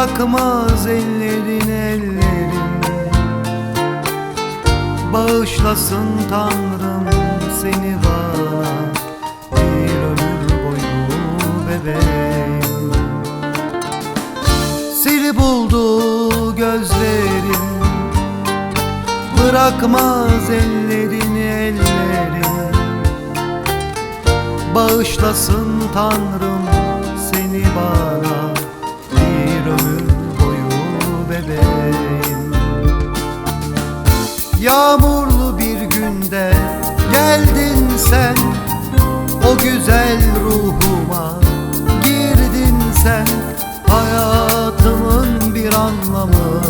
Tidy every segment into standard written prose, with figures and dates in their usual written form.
Bırakmaz ellerin Bağışlasın Tanrım seni bana bir ömür boyu bebeğim. Seni buldu gözlerim, bırakmaz ellerin Bağışlasın Tanrım seni bana bir ömür boyu bebeğim. Yağmurlu bir günde geldin sen, o güzel ruhuma girdin sen. Hayatımın bir anlamı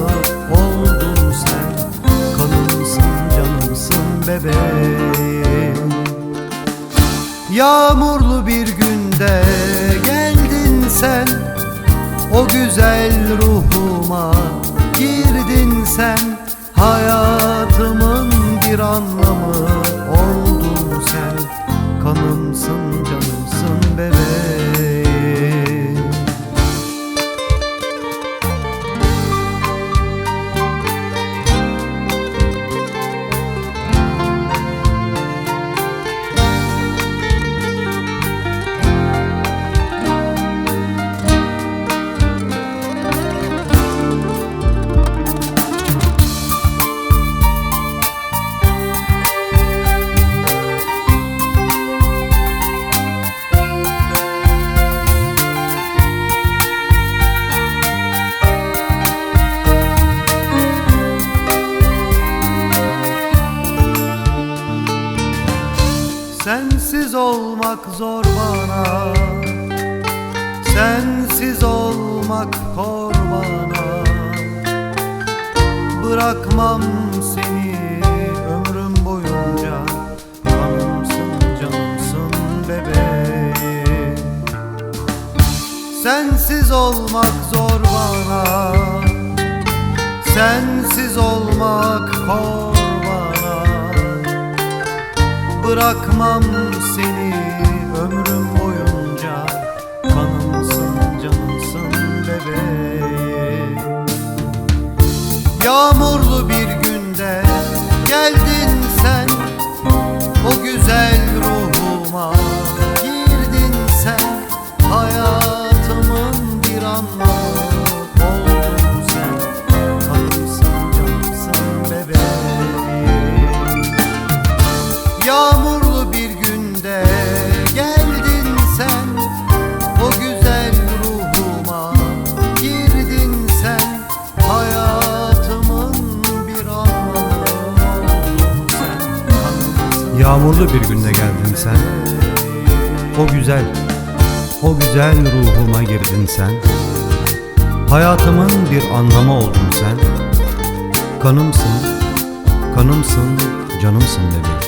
oldun sen, kanımsın canımsın bebeğim. Yağmurlu bir günde geldin sen, o güzel ruhuma girdin sen. Hayatımın bir anlamı oldun sen, kanımsın canımsın bebeğim. Sensiz olmak zor bana, sensiz olmak kor bana. Bırakmam seni ömrüm boyunca, kanımsın canımsın bebeğim. Sensiz olmak zor bana, sensiz olmak kor. Bırakmam seni ömrüm boyunca, kanımsın canımsın bebeğim. Yağmurlu bir günde geldin sen, o güzel ruhuma girdin sen. Hayatımın bir anlamı oldun sen, kanımsın canımsın bebeğim. Yağmurlu bir günde geldin sen, o güzel ruhuma girdin sen. Hayatımın bir anlamı oldun sen. Yağmurlu bir günde geldin sen, o güzel ruhuma girdin sen. Hayatımın bir anlamı oldun sen, kanımsın, kanımsın, canımsın bebeğim.